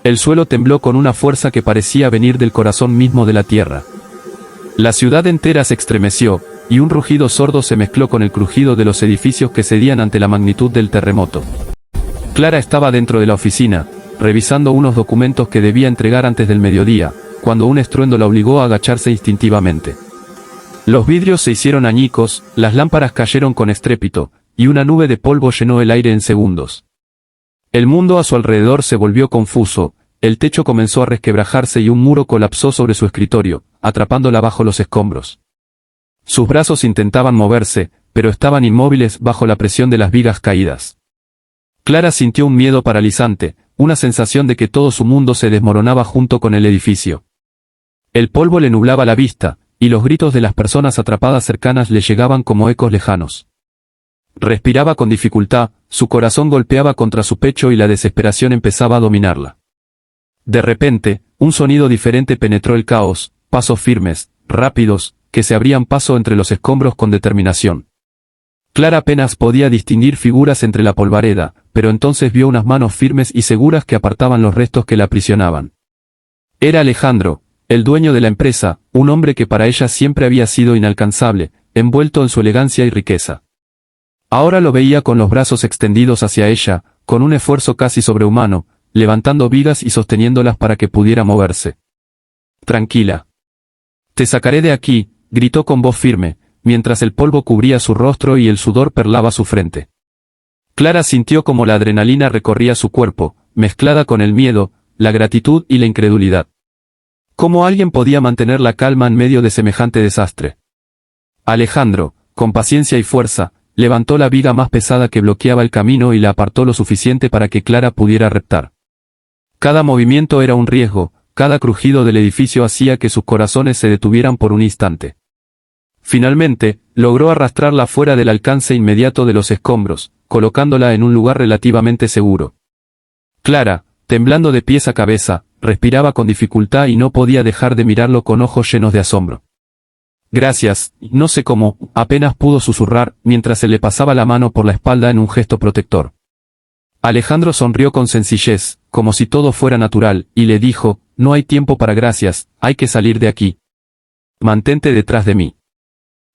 El suelo tembló con una fuerza que parecía venir del corazón mismo de la tierra. La ciudad entera se estremeció, y un rugido sordo se mezcló con el crujido de los edificios que cedían ante la magnitud del terremoto. Clara estaba dentro de la oficina, revisando unos documentos que debía entregar antes del mediodía, cuando un estruendo la obligó a agacharse instintivamente. Los vidrios se hicieron añicos, las lámparas cayeron con estrépito, y una nube de polvo llenó el aire en segundos. El mundo a su alrededor se volvió confuso, el techo comenzó a resquebrajarse y un muro colapsó sobre su escritorio, atrapándola bajo los escombros. Sus brazos intentaban moverse, pero estaban inmóviles bajo la presión de las vigas caídas. Clara sintió un miedo paralizante, una sensación de que todo su mundo se desmoronaba junto con el edificio. El polvo le nublaba la vista, y los gritos de las personas atrapadas cercanas le llegaban como ecos lejanos. Respiraba con dificultad, su corazón golpeaba contra su pecho y la desesperación empezaba a dominarla. De repente, un sonido diferente penetró el caos, pasos firmes, rápidos, que se abrían paso entre los escombros con determinación. Clara apenas podía distinguir figuras entre la polvareda, pero entonces vio unas manos firmes y seguras que apartaban los restos que la aprisionaban. Era Alejandro, el dueño de la empresa, un hombre que para ella siempre había sido inalcanzable, envuelto en su elegancia y riqueza. Ahora lo veía con los brazos extendidos hacia ella, con un esfuerzo casi sobrehumano, levantando vigas y sosteniéndolas para que pudiera moverse. «Tranquila. Te sacaré de aquí», gritó con voz firme, mientras el polvo cubría su rostro y el sudor perlaba su frente. Clara sintió como la adrenalina recorría su cuerpo, mezclada con el miedo, la gratitud y la incredulidad. ¿Cómo alguien podía mantener la calma en medio de semejante desastre? Alejandro, con paciencia y fuerza, levantó la viga más pesada que bloqueaba el camino y la apartó lo suficiente para que Clara pudiera reptar. Cada movimiento era un riesgo, cada crujido del edificio hacía que sus corazones se detuvieran por un instante. Finalmente, logró arrastrarla fuera del alcance inmediato de los escombros, colocándola en un lugar relativamente seguro. Clara, temblando de pies a cabeza, respiraba con dificultad y no podía dejar de mirarlo con ojos llenos de asombro. «Gracias», no sé cómo, apenas pudo susurrar, mientras se le pasaba la mano por la espalda en un gesto protector. Alejandro sonrió con sencillez, como si todo fuera natural, y le dijo, «No hay tiempo para gracias, hay que salir de aquí. Mantente detrás de mí».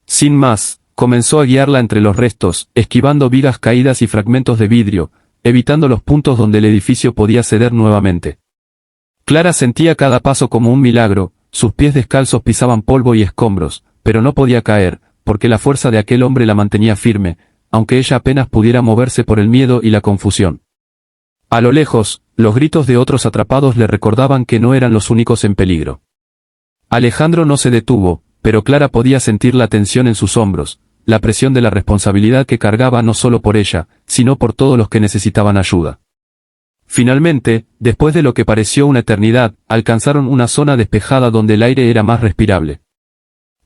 Sin más, comenzó a guiarla entre los restos, esquivando vigas caídas y fragmentos de vidrio, evitando los puntos donde el edificio podía ceder nuevamente. Clara sentía cada paso como un milagro, sus pies descalzos pisaban polvo y escombros, pero no podía caer, porque la fuerza de aquel hombre la mantenía firme, aunque ella apenas pudiera moverse por el miedo y la confusión. A lo lejos, los gritos de otros atrapados le recordaban que no eran los únicos en peligro. Alejandro no se detuvo, pero Clara podía sentir la tensión en sus hombros, la presión de la responsabilidad que cargaba no solo por ella, sino por todos los que necesitaban ayuda. Finalmente, después de lo que pareció una eternidad, alcanzaron una zona despejada donde el aire era más respirable.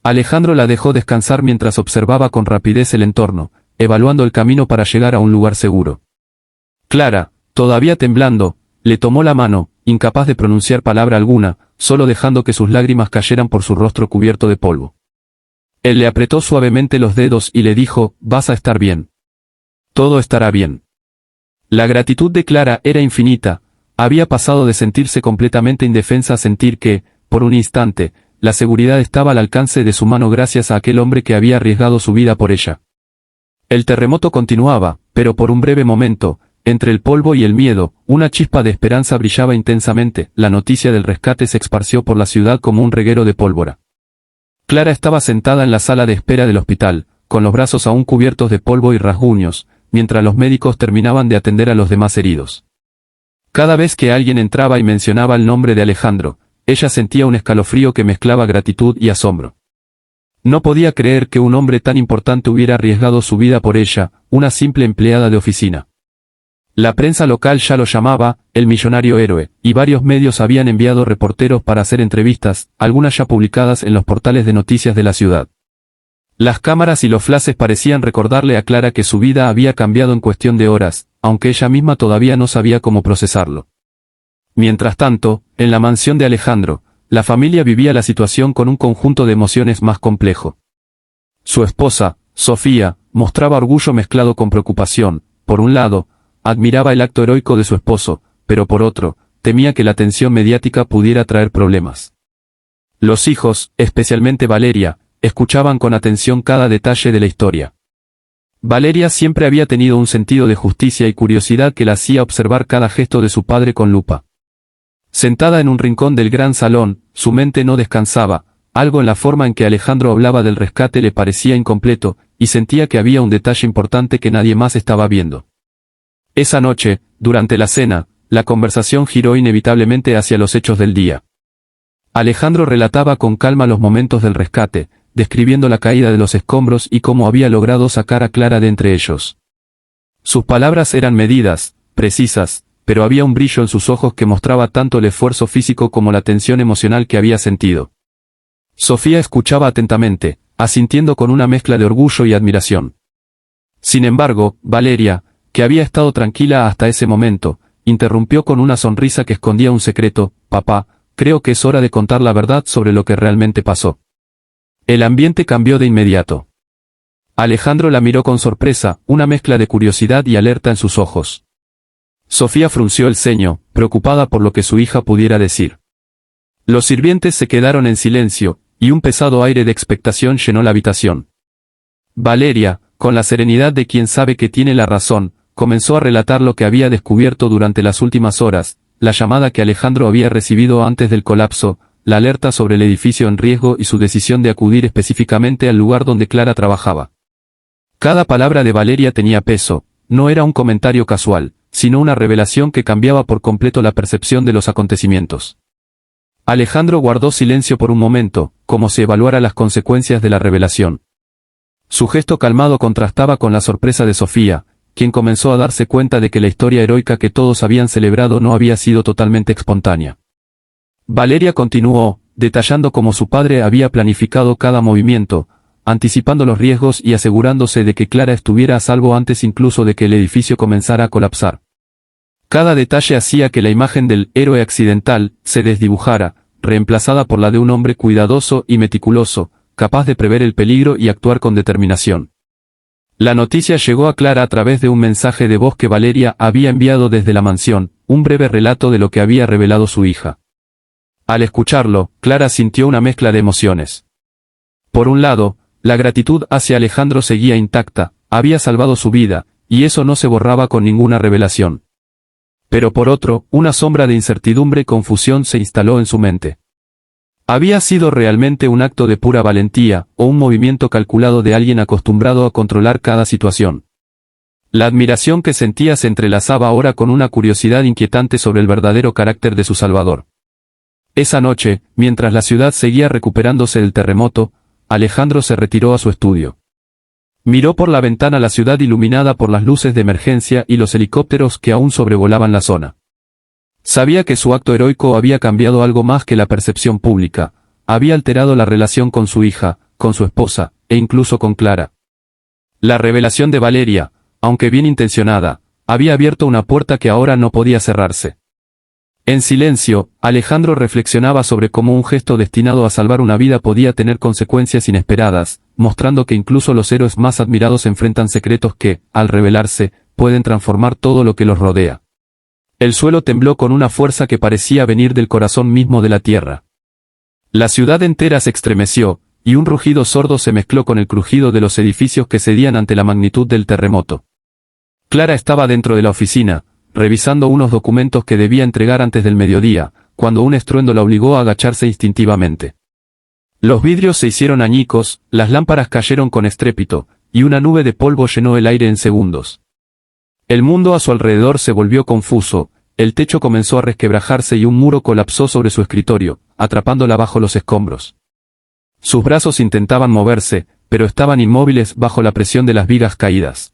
Alejandro la dejó descansar mientras observaba con rapidez el entorno, evaluando el camino para llegar a un lugar seguro. Clara, todavía temblando, le tomó la mano, incapaz de pronunciar palabra alguna, solo dejando que sus lágrimas cayeran por su rostro cubierto de polvo. Él le apretó suavemente los dedos y le dijo, «Vas a estar bien. Todo estará bien». La gratitud de Clara era infinita, había pasado de sentirse completamente indefensa a sentir que, por un instante, la seguridad estaba al alcance de su mano gracias a aquel hombre que había arriesgado su vida por ella. El terremoto continuaba, pero por un breve momento, entre el polvo y el miedo, una chispa de esperanza brillaba intensamente, la noticia del rescate se esparció por la ciudad como un reguero de pólvora. Clara estaba sentada en la sala de espera del hospital, con los brazos aún cubiertos de polvo y rasguños, mientras los médicos terminaban de atender a los demás heridos. Cada vez que alguien entraba y mencionaba el nombre de Alejandro, ella sentía un escalofrío que mezclaba gratitud y asombro. No podía creer que un hombre tan importante hubiera arriesgado su vida por ella, una simple empleada de oficina. La prensa local ya lo llamaba, el millonario héroe, y varios medios habían enviado reporteros para hacer entrevistas, algunas ya publicadas en los portales de noticias de la ciudad. Las cámaras y los flashes parecían recordarle a Clara que su vida había cambiado en cuestión de horas, aunque ella misma todavía no sabía cómo procesarlo. Mientras tanto, en la mansión de Alejandro, la familia vivía la situación con un conjunto de emociones más complejo. Su esposa, Sofía, mostraba orgullo mezclado con preocupación. Por un lado, admiraba el acto heroico de su esposo, pero por otro, temía que la atención mediática pudiera traer problemas. Los hijos, especialmente Valeria, escuchaban con atención cada detalle de la historia. Valeria siempre había tenido un sentido de justicia y curiosidad que la hacía observar cada gesto de su padre con lupa. Sentada en un rincón del gran salón, su mente no descansaba, algo en la forma en que Alejandro hablaba del rescate le parecía incompleto, y sentía que había un detalle importante que nadie más estaba viendo. Esa noche, durante la cena, la conversación giró inevitablemente hacia los hechos del día. Alejandro relataba con calma los momentos del rescate, describiendo la caída de los escombros y cómo había logrado sacar a Clara de entre ellos. Sus palabras eran medidas, precisas, pero había un brillo en sus ojos que mostraba tanto el esfuerzo físico como la tensión emocional que había sentido. Sofía escuchaba atentamente, asintiendo con una mezcla de orgullo y admiración. Sin embargo, Valeria, que había estado tranquila hasta ese momento, interrumpió con una sonrisa que escondía un secreto: «Papá, creo que es hora de contar la verdad sobre lo que realmente pasó». El ambiente cambió de inmediato. Alejandro la miró con sorpresa, una mezcla de curiosidad y alerta en sus ojos. Sofía frunció el ceño, preocupada por lo que su hija pudiera decir. Los sirvientes se quedaron en silencio, y un pesado aire de expectación llenó la habitación. Valeria, con la serenidad de quien sabe que tiene la razón, comenzó a relatar lo que había descubierto durante las últimas horas, la llamada que Alejandro había recibido antes del colapso, la alerta sobre el edificio en riesgo y su decisión de acudir específicamente al lugar donde Clara trabajaba. Cada palabra de Valeria tenía peso, no era un comentario casual, sino una revelación que cambiaba por completo la percepción de los acontecimientos. Alejandro guardó silencio por un momento, como si evaluara las consecuencias de la revelación. Su gesto calmado contrastaba con la sorpresa de Sofía, quien comenzó a darse cuenta de que la historia heroica que todos habían celebrado no había sido totalmente espontánea. Valeria continuó, detallando cómo su padre había planificado cada movimiento, anticipando los riesgos y asegurándose de que Clara estuviera a salvo antes incluso de que el edificio comenzara a colapsar. Cada detalle hacía que la imagen del héroe accidental se desdibujara, reemplazada por la de un hombre cuidadoso y meticuloso, capaz de prever el peligro y actuar con determinación. La noticia llegó a Clara a través de un mensaje de voz que Valeria había enviado desde la mansión, un breve relato de lo que había revelado su hija. Al escucharlo, Clara sintió una mezcla de emociones. Por un lado, la gratitud hacia Alejandro seguía intacta, había salvado su vida, y eso no se borraba con ninguna revelación. Pero por otro, una sombra de incertidumbre y confusión se instaló en su mente. ¿Había sido realmente un acto de pura valentía, o un movimiento calculado de alguien acostumbrado a controlar cada situación? La admiración que sentía se entrelazaba ahora con una curiosidad inquietante sobre el verdadero carácter de su salvador. Esa noche, mientras la ciudad seguía recuperándose del terremoto, Alejandro se retiró a su estudio. Miró por la ventana la ciudad iluminada por las luces de emergencia y los helicópteros que aún sobrevolaban la zona. Sabía que su acto heroico había cambiado algo más que la percepción pública, había alterado la relación con su hija, con su esposa, e incluso con Clara. La revelación de Valeria, aunque bien intencionada, había abierto una puerta que ahora no podía cerrarse. En silencio, Alejandro reflexionaba sobre cómo un gesto destinado a salvar una vida podía tener consecuencias inesperadas, mostrando que incluso los héroes más admirados enfrentan secretos que, al revelarse, pueden transformar todo lo que los rodea. El suelo tembló con una fuerza que parecía venir del corazón mismo de la tierra. La ciudad entera se estremeció, y un rugido sordo se mezcló con el crujido de los edificios que cedían ante la magnitud del terremoto. Clara estaba dentro de la oficina, revisando unos documentos que debía entregar antes del mediodía, cuando un estruendo la obligó a agacharse instintivamente. Los vidrios se hicieron añicos, las lámparas cayeron con estrépito, y una nube de polvo llenó el aire en segundos. El mundo a su alrededor se volvió confuso, el techo comenzó a resquebrajarse y un muro colapsó sobre su escritorio, atrapándola bajo los escombros. Sus brazos intentaban moverse, pero estaban inmóviles bajo la presión de las vigas caídas.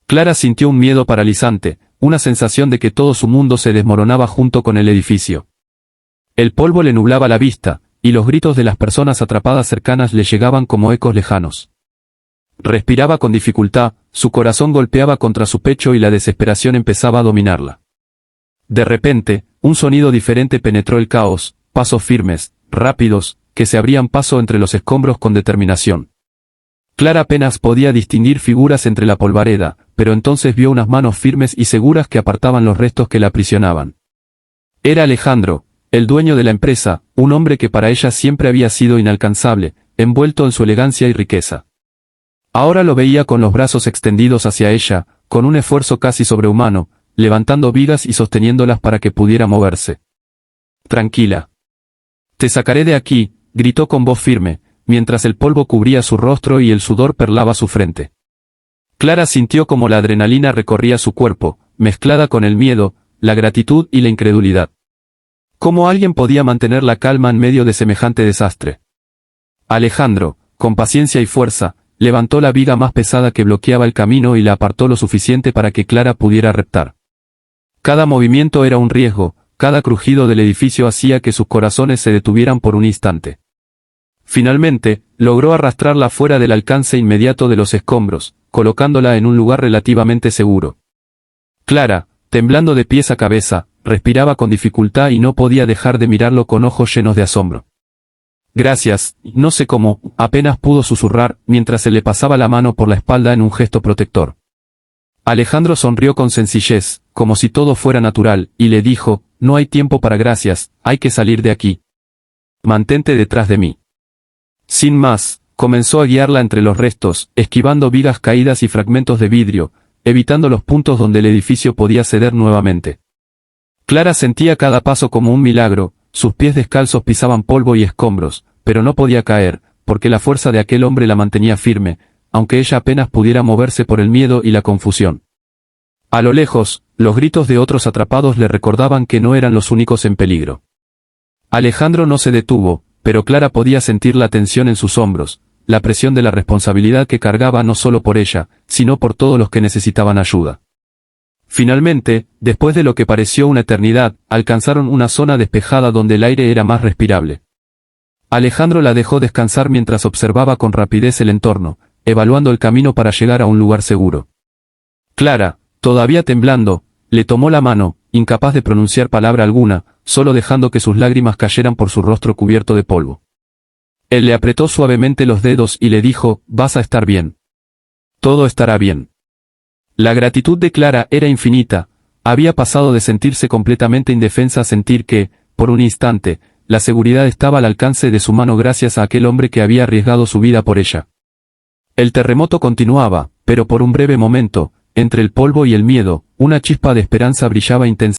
Clara sintió un miedo paralizante, una sensación de que todo su mundo se desmoronaba junto con el edificio. El polvo le nublaba la vista, y los gritos de las personas atrapadas cercanas le llegaban como ecos lejanos. Respiraba con dificultad, su corazón golpeaba contra su pecho y la desesperación empezaba a dominarla. De repente, un sonido diferente penetró el caos, pasos firmes, rápidos, que se abrían paso entre los escombros con determinación. Clara apenas podía distinguir figuras entre la polvareda, pero entonces vio unas manos firmes y seguras que apartaban los restos que la aprisionaban. Era Alejandro, el dueño de la empresa, un hombre que para ella siempre había sido inalcanzable, envuelto en su elegancia y riqueza. Ahora lo veía con los brazos extendidos hacia ella, con un esfuerzo casi sobrehumano, levantando vigas y sosteniéndolas para que pudiera moverse. «Tranquila. Te sacaré de aquí», gritó con voz firme, mientras el polvo cubría su rostro y el sudor perlaba su frente. Clara sintió como la adrenalina recorría su cuerpo, mezclada con el miedo, la gratitud y la incredulidad. ¿Cómo alguien podía mantener la calma en medio de semejante desastre? Alejandro, con paciencia y fuerza, levantó la viga más pesada que bloqueaba el camino y la apartó lo suficiente para que Clara pudiera reptar. Cada movimiento era un riesgo, cada crujido del edificio hacía que sus corazones se detuvieran por un instante. Finalmente, logró arrastrarla fuera del alcance inmediato de los escombros, colocándola en un lugar relativamente seguro. Clara, temblando de pies a cabeza, respiraba con dificultad y no podía dejar de mirarlo con ojos llenos de asombro. «Gracias», no sé cómo, apenas pudo susurrar, mientras se le pasaba la mano por la espalda en un gesto protector. Alejandro sonrió con sencillez, como si todo fuera natural, y le dijo, «No hay tiempo para gracias, hay que salir de aquí. Mantente detrás de mí». Sin más, comenzó a guiarla entre los restos, esquivando vigas caídas y fragmentos de vidrio, evitando los puntos donde el edificio podía ceder nuevamente. Clara sentía cada paso como un milagro, sus pies descalzos pisaban polvo y escombros, pero no podía caer, porque la fuerza de aquel hombre la mantenía firme, aunque ella apenas pudiera moverse por el miedo y la confusión. A lo lejos, los gritos de otros atrapados le recordaban que no eran los únicos en peligro. Alejandro no se detuvo, pero Clara podía sentir la tensión en sus hombros, la presión de la responsabilidad que cargaba no solo por ella, sino por todos los que necesitaban ayuda. Finalmente, después de lo que pareció una eternidad, alcanzaron una zona despejada donde el aire era más respirable. Alejandro la dejó descansar mientras observaba con rapidez el entorno, evaluando el camino para llegar a un lugar seguro. Clara, todavía temblando, le tomó la mano, incapaz de pronunciar palabra alguna, solo dejando que sus lágrimas cayeran por su rostro cubierto de polvo. Él le apretó suavemente los dedos y le dijo, «Vas a estar bien. Todo estará bien». La gratitud de Clara era infinita, había pasado de sentirse completamente indefensa a sentir que, por un instante, la seguridad estaba al alcance de su mano gracias a aquel hombre que había arriesgado su vida por ella. El terremoto continuaba, pero por un breve momento, entre el polvo y el miedo, una chispa de esperanza brillaba intensamente.